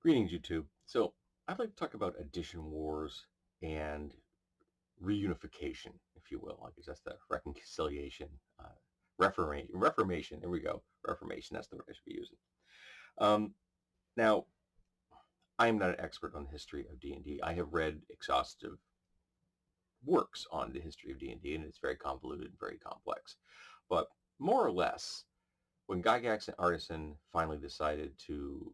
Greetings, YouTube. So, I'd like to talk about edition wars and reunification, if you will. I guess that's the reconciliation, reformation. There we go. Reformation. That's the word I should be using. Um, Now, I'm not an expert on the history of D&D. I have read exhaustive works on the history of D&D, and it's very convoluted and very complex. But more or less, when Gygax and Artisan finally decided to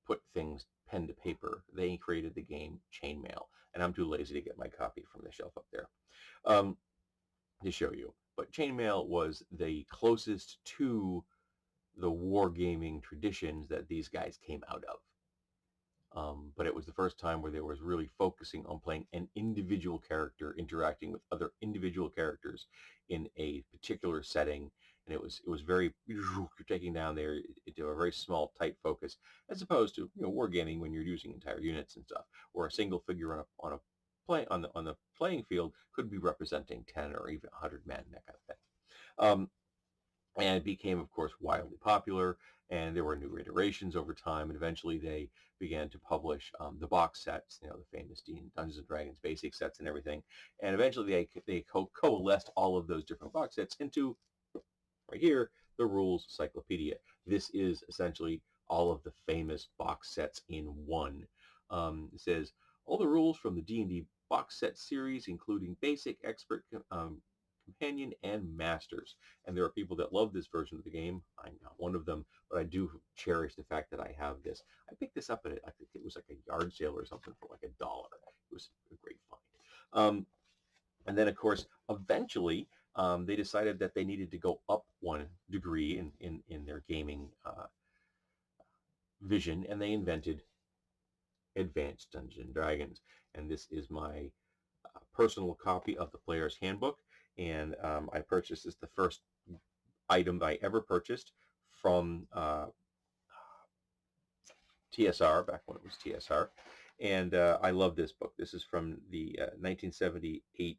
put things pen to paper, they created the game Chainmail, and I'm too lazy to get my copy from the shelf up there um, to show you. But Chainmail was the closest to the wargaming traditions that these guys came out of. But it was the first time where they was really focusing on playing an individual character interacting with other individual characters in a particular setting, and it was very you're taking down there into a very small tight focus, as opposed to wargaming when you're using entire units and stuff, where a single figure on a play on the playing field could be representing 10 or even 100 men, that kind of thing. Um, and it became, of course, wildly popular, and there were new iterations over time, and eventually they began to publish the box sets, the famous Dungeons and Dragons basic sets and everything, and eventually they coalesced all of those different box sets into, right here, the Rules Encyclopedia. This is essentially all of the famous box sets in one. It says, all the rules from the D&D box set series, including basic, expert, companion, and masters. And there are people that love this version of the game. I'm not one of them, but I do cherish the fact that I have this. I picked this up I think it was like a yard sale or something for like $1. It was a great find. And then, of course, eventually they decided that they needed to go up 1 degree in their gaming vision, and they invented Advanced Dungeons and Dragons. And this is my personal copy of the Player's Handbook, and I purchased this, the first item I ever purchased from TSR, back when it was TSR, and I love this book. This is from the 1978.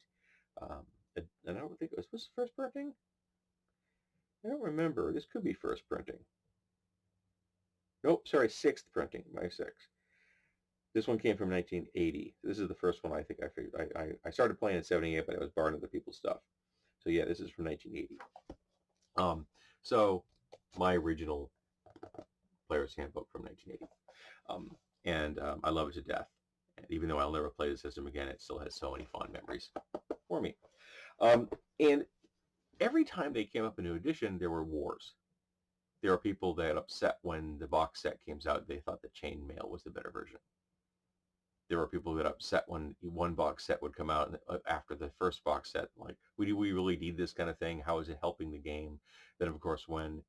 I don't think it was first printing. I don't remember. This could be first printing. Nope, sorry, sixth printing. My sixth. This one came from 1980. This is the first one I think I figured. I started playing in 78, but I was borrowing other people's stuff. So yeah, this is from 1980. So my original Player's Handbook from 1980. And I love it to death. And even though I'll never play the system again, it still has so many fond memories for me. And every time they came up a new edition, there were wars. There are people that upset when the box set came out. They thought that Chainmail was the better version. There were people that upset when one box set would come out after the first box set, like, do we really need this kind of thing? How is it helping the game? Then, of course, when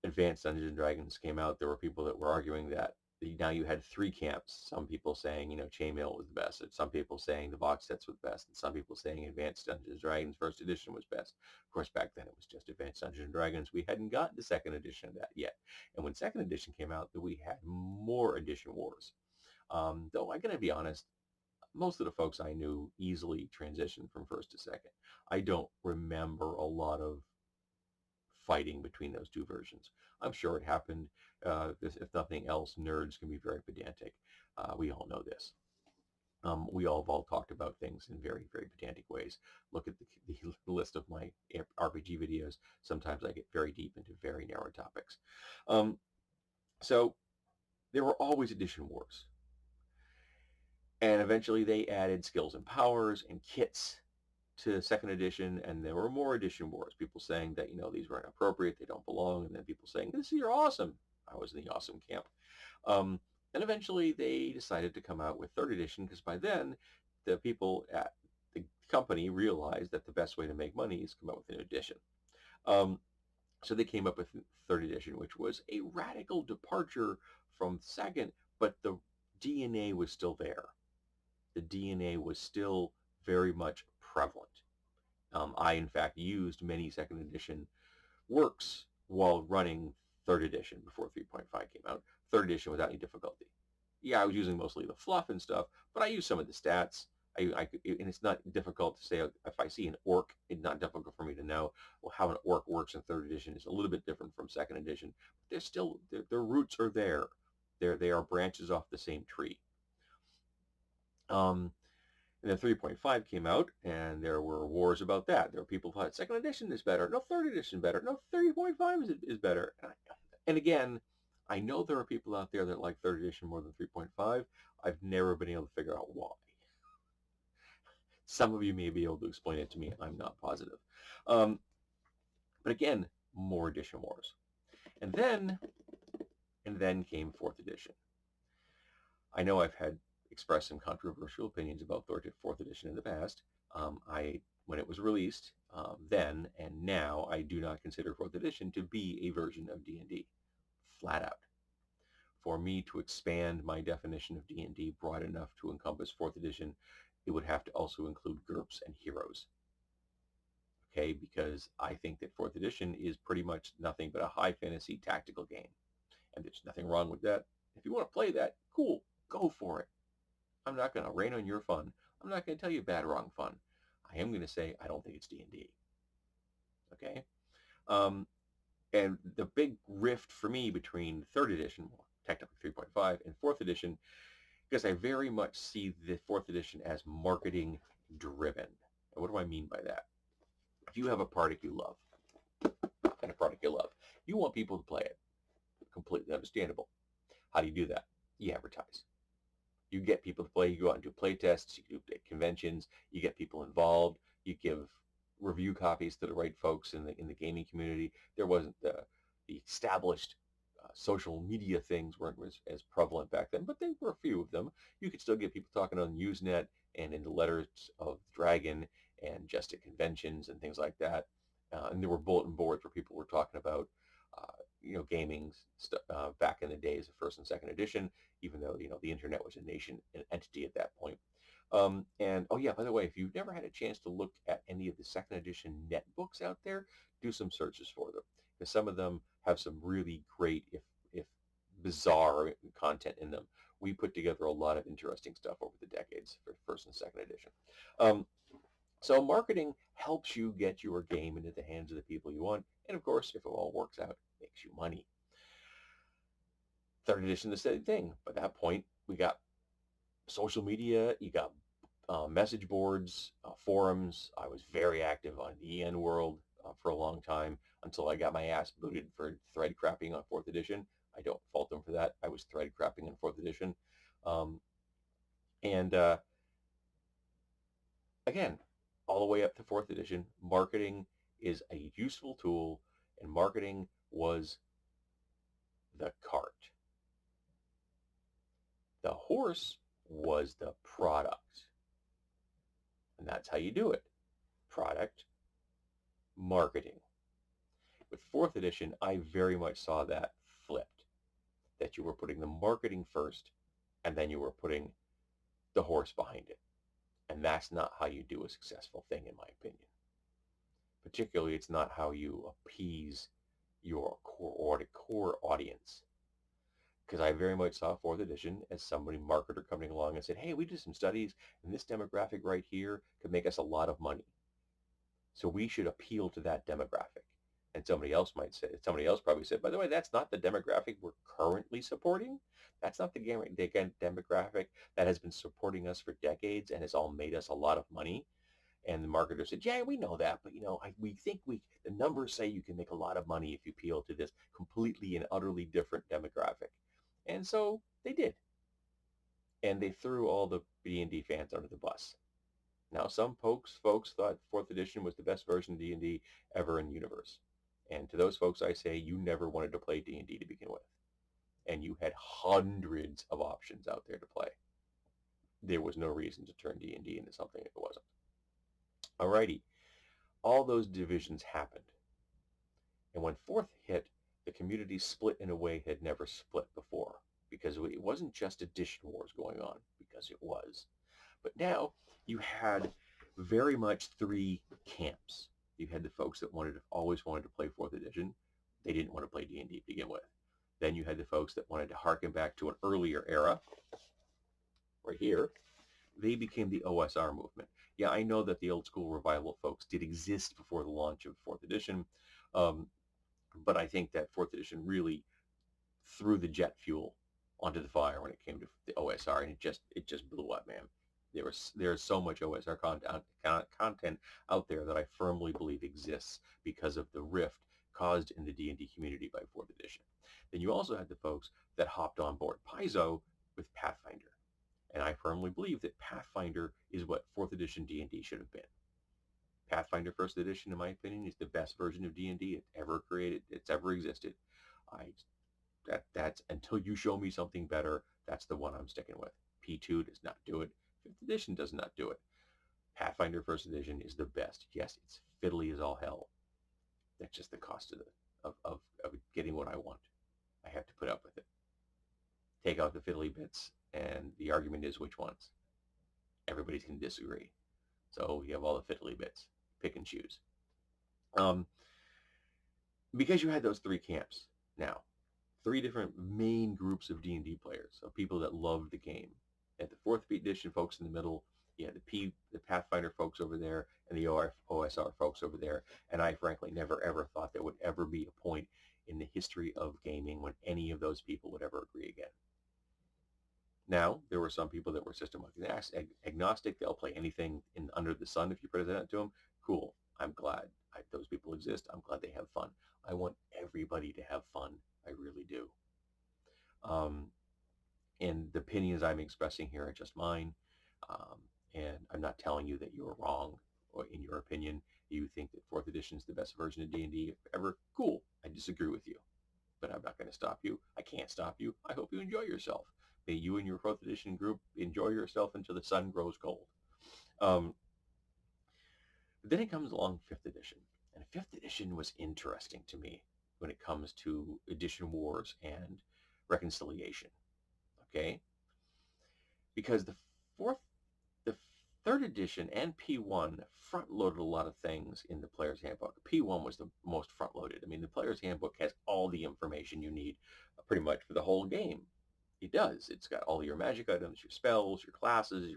Advanced Dungeons and Dragons came out, there were people that were arguing that now you had 3 camps. Some people saying, Chainmail was the best, and some people saying the box sets were the best, and some people saying Advanced Dungeons and Dragons First Edition was best. Of course, back then it was just Advanced Dungeons and Dragons. We hadn't gotten to Second Edition of that yet. And when Second Edition came out, we had more edition wars. Though I gotta be honest, most of the folks I knew easily transitioned from first to second. I don't remember a lot of fighting between those two versions. I'm sure it happened. If nothing else, nerds can be very pedantic. We all know this. We all have all talked about things in very, very pedantic ways. Look at the list of my RPG videos. Sometimes I get very deep into very narrow topics. So there were always edition wars. And eventually they added skills and powers and kits to second edition, and there were more edition wars. People saying that, these weren't appropriate, they don't belong, and then people saying, this is awesome. I was in the awesome camp. And eventually they decided to come out with third edition, because by then the people at the company realized that the best way to make money is to come out with an edition. So they came up with third edition, which was a radical departure from second, but the DNA was still there. The DNA was still very much prevalent. I, in fact, used many second edition works while running third edition before 3.5 came out. Third edition without any difficulty. Yeah, I was using mostly the fluff and stuff, but I used some of the stats. And it's not difficult to say, if I see an orc, it's not difficult for me to know how an orc works in third edition. It's a little bit different from second edition. But they're still, their roots are there. They are branches off the same tree. And then 3.5 came out, and there were wars about that. There were people who thought second edition is better. No, third edition better. No, 3.5 is better. And again, I know there are people out there that like third edition more than 3.5. I've never been able to figure out why. Some of you may be able to explain it to me. I'm not positive. But again, more edition wars. And then came fourth edition. I know I've had expressed some controversial opinions about fourth edition in the past. When it was released, then and now, I do not consider fourth edition to be a version of D&D, flat out. For me to expand my definition of D&D broad enough to encompass fourth edition, it would have to also include GURPS and heroes. Okay, because I think that fourth edition is pretty much nothing but a high fantasy tactical game. And there's nothing wrong with that. If you want to play that, cool, go for it. I'm not going to rain on your fun. I'm not going to tell you bad, wrong fun. I am going to say I don't think it's D&D. Okay? And the big rift for me between third edition, well, technically 3.5, and fourth edition, because I very much see the fourth edition as marketing driven. And what do I mean by that? If you have a product you love, and a product you love, you want people to play it. Completely understandable. How do you do that? You advertise. You get people to play. You go out and do play tests. You do conventions. You get people involved. You give review copies to the right folks in the gaming community. There wasn't the established social media things weren't as prevalent back then, but there were a few of them. You could still get people talking on Usenet and in the Letters of Dragon and just at conventions and things like that. And there were bulletin boards where people were talking about gaming back in the days of first and second edition, even though the internet was an entity at that point. And oh yeah, by the way, if you've never had a chance to look at any of the second edition net books out there, do some searches for them, because some of them have some really great, if bizarre, content in them. We put together a lot of interesting stuff over the decades for first and second edition. So marketing helps you get your game into the hands of the people you want, and of course, if it all works out, makes you money. Third edition, the same thing. By that point, we got social media, you got message boards, forums. I was very active on the EN world for a long time until I got my ass booted for thread crapping on fourth edition. I don't fault them for that. I was thread crapping on fourth edition. And again, all the way up to fourth edition, marketing is a useful tool, and marketing was the cart. The horse was the product. And that's how you do it. Product, marketing. With fourth edition, I very much saw that flipped. That you were putting the marketing first, and then you were putting the horse behind it. And that's not how you do a successful thing, in my opinion. Particularly, it's not how you appease your core audience. Because I very much saw fourth edition as somebody marketer coming along and said, hey, we did some studies, and this demographic right here could make us a lot of money. So we should appeal to that demographic. And somebody else probably said, by the way, that's not the demographic we're currently supporting. That's not the demographic that has been supporting us for decades and has all made us a lot of money. And the marketer said, yeah, we know that, but we think the numbers say you can make a lot of money if you appeal to this completely and utterly different demographic. And so they did. And they threw all the D&D fans under the bus. Now, some folks thought fourth edition was the best version of D&D ever in universe. And to those folks, I say, you never wanted to play D&D to begin with. And you had hundreds of options out there to play. There was no reason to turn D&D into something it wasn't. Alrighty. All those divisions happened. And when fourth hit, the community split in a way it had never split before. Because it wasn't just edition wars going on, because it was. But now you had very much three camps. You had the folks that always wanted to play fourth edition. They didn't want to play D&D to begin with. Then you had the folks that wanted to harken back to an earlier era. Right here, they became the OSR movement. Yeah, I know that the old school revival folks did exist before the launch of fourth edition, but I think that fourth edition really threw the jet fuel onto the fire when it came to the OSR, and it just blew up, man. There's so much OSR content out there that I firmly believe exists because of the rift caused in the D&D community by 4th edition. Then you also had the folks that hopped on board Paizo with Pathfinder. And I firmly believe that Pathfinder is what 4th edition D&D should have been. Pathfinder 1st edition, in my opinion, is the best version of D&D it's ever created, it's ever existed. That's until you show me something better, that's the one I'm sticking with. P2 does not do it. 5th edition does not do it. Pathfinder 1st edition is the best. Yes, it's fiddly as all hell. That's just the cost of getting what I want. I have to put up with it. Take out the fiddly bits, and the argument is which ones. Everybody's going to disagree. So you have all the fiddly bits. Pick and choose. Because you had those three camps now, three different main groups of D&D players, of people that loved the game. At the 4th edition folks in the middle, you had the Pathfinder folks over there, and the OSR folks over there. And I frankly never ever thought there would ever be a point in the history of gaming when any of those people would ever agree again. Now, there were some people that were system agnostic. They'll play anything under the sun if you present it to them. Cool. I'm glad those people exist. I'm glad they have fun. I want everybody to have fun. I really do. And the opinions I'm expressing here are just mine. And I'm not telling you that you're wrong, or in your opinion, you think that 4th edition is the best version of D&D ever. Cool. I disagree with you, but I'm not going to stop you. I can't stop you. I hope you enjoy yourself. May you and your 4th edition group enjoy yourself until the sun grows cold. But then it comes along 5th edition. And 5th edition was interesting to me when it comes to edition wars and reconciliation. Okay? Because the 3rd edition and P1 front-loaded a lot of things in the player's handbook. P1 was the most front-loaded. I mean, the player's handbook has all the information you need pretty much for the whole game. It does. It's got all your magic items, your spells, your classes,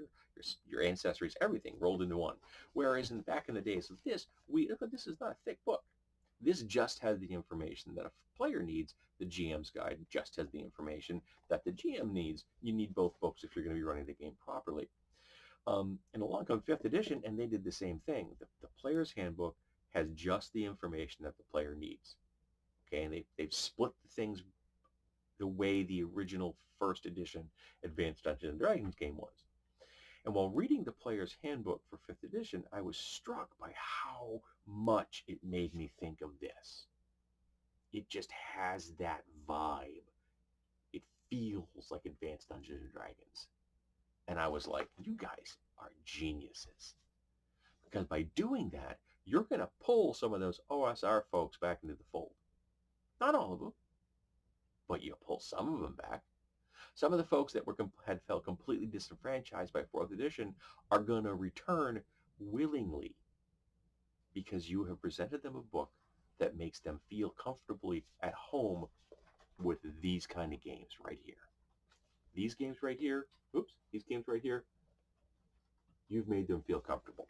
your ancestries, everything rolled into one. Whereas back in the days of this, this is not a thick book. This just has the information that a player needs. The GM's guide just has the information that the GM needs. You need both books if you're going to be running the game properly. And along comes 5th edition, and they did the same thing. The player's handbook has just the information that the player needs. Okay, and they've split the things the way the original 1st edition Advanced Dungeons & Dragons game was. And while reading the player's handbook for 5th edition, I was struck by how much it made me think of this. It just has that vibe. It feels like Advanced Dungeons & Dragons. And I was like, you guys are geniuses. Because by doing that, you're going to pull some of those OSR folks back into the fold. Not all of them, but you pull some of them back. Some of the folks that had felt completely disenfranchised by 4th edition are going to return willingly because you have presented them a book that makes them feel comfortably at home with these kind of games right here. These games right here, you've made them feel comfortable.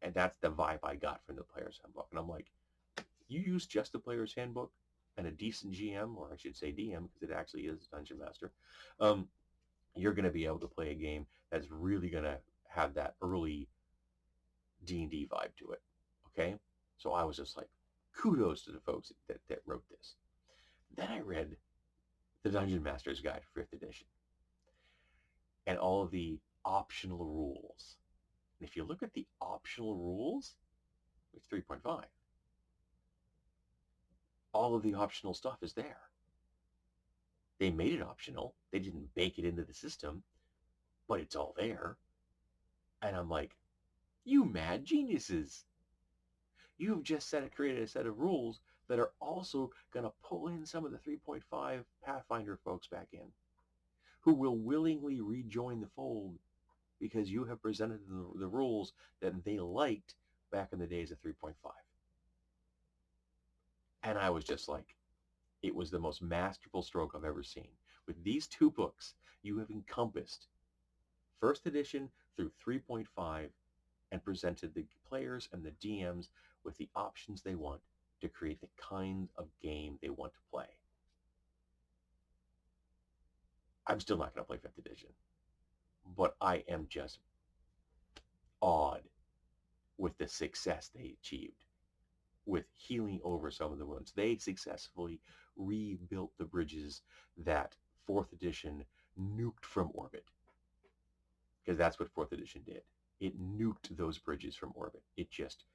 And that's the vibe I got from the player's handbook. And I'm like, you use just the player's handbook and a decent GM, or I should say DM, because it actually is Dungeon Master, you're going to be able to play a game that's really going to have that early D&D vibe to it. Okay? So I was just like, kudos to the folks that wrote this. Then I read the Dungeon Master's Guide for 5th edition and all of the optional rules. And if you look at the optional rules, it's 3.5. All of the optional stuff is there. They made it optional. They didn't bake it into the system, but it's all there. And I'm like, you mad geniuses. You've just created a set of rules that are also going to pull in some of the 3.5 Pathfinder folks back in, who will willingly rejoin the fold because you have presented the rules that they liked back in the days of 3.5. And I was just like, it was the most masterful stroke I've ever seen. With these two books, you have encompassed 1st edition through 3.5 and presented the players and the DMs with the options they want to create the kind of game they want to play. I'm still not going to play 5th edition, but I am just awed with the success they achieved with healing over some of the wounds. They successfully rebuilt the bridges that 4th edition nuked from orbit, because that's what 4th edition did. It nuked those bridges from orbit. It just,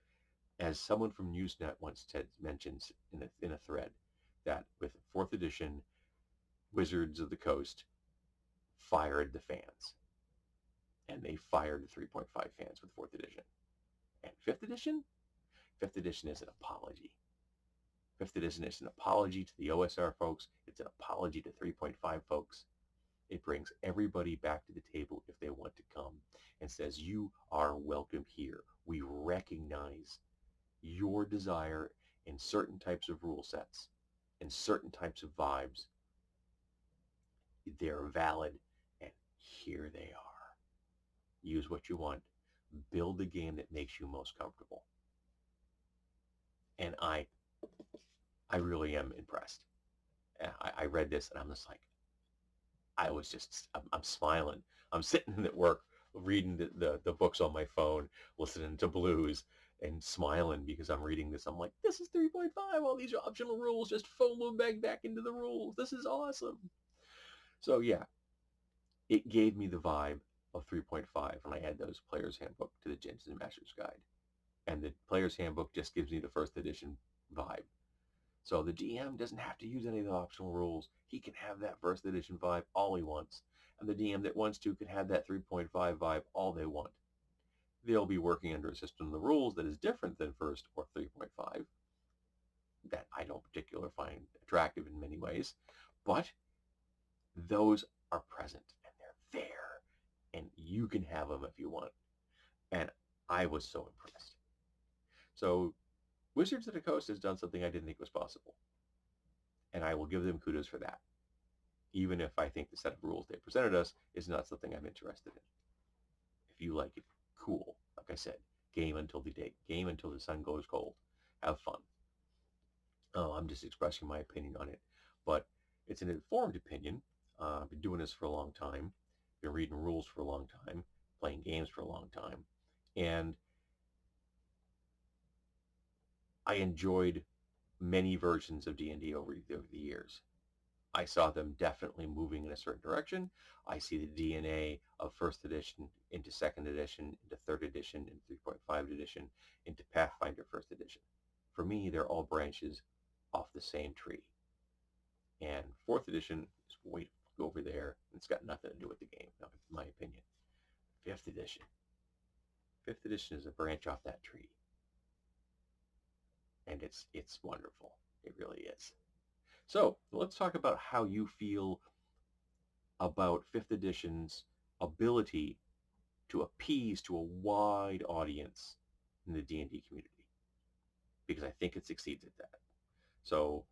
as someone from Newsnet once mentions in a thread, that with 4th edition, Wizards of the Coast fired the fans. And they fired the 3.5 fans with 4th edition. And 5th edition? 5th edition is an apology. 5th edition is an apology to the OSR folks. It's an apology to 3.5 folks. It brings everybody back to the table if they want to come and says, you are welcome here. We recognize your desire in certain types of rule sets, in certain types of vibes. They're valid, and here they are. Use what you want. Build the game that makes you most comfortable. And I really am impressed. I read this and I'm just like, I'm smiling. I'm sitting at work reading the books on my phone, listening to blues and smiling because I'm reading this. I'm like, this is 3.5. All these optional rules just fold back into the rules. This is awesome. So yeah, it gave me the vibe of 3.5 when I had those Player's Handbook to the Jensen Master's Guide. And the Player's Handbook just gives me the 1st edition vibe. So the GM doesn't have to use any of the optional rules. He can have that 1st edition vibe all he wants. And the DM that wants to can have that 3.5 vibe all they want. They'll be working under a system of the rules that is different than 1st or 3.5 that I don't particularly find attractive in many ways. But those are present and they're there. And you can have them if you want. And I was so impressed. So Wizards of the Coast has done something I didn't think was possible. And I will give them kudos for that. Even if I think the set of rules they presented us is not something I'm interested in. If you like it, cool. Like I said, game until the sun goes cold. Have fun. I'm just expressing my opinion on it. But it's an informed opinion. I've been doing this for a long time. Been reading rules for a long time. Playing games for a long time. And I enjoyed many versions of D&D over the years. I saw them definitely moving in a certain direction. I see the DNA of 1st edition into 2nd edition, into 3rd edition, into 3.5 edition, into Pathfinder 1st edition. For me, they're all branches off the same tree. And 4th edition is way over there. It's got nothing to do with the game, in my opinion. 5th edition. 5th edition is a branch off that tree. And it's wonderful. It really is. So let's talk about how you feel about 5th edition's ability to appease to a wide audience in the D&D community, because I think it succeeds at that. So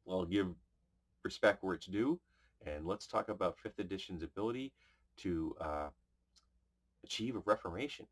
I'll give respect where it's due, and let's talk about 5th edition's ability to achieve a reformation.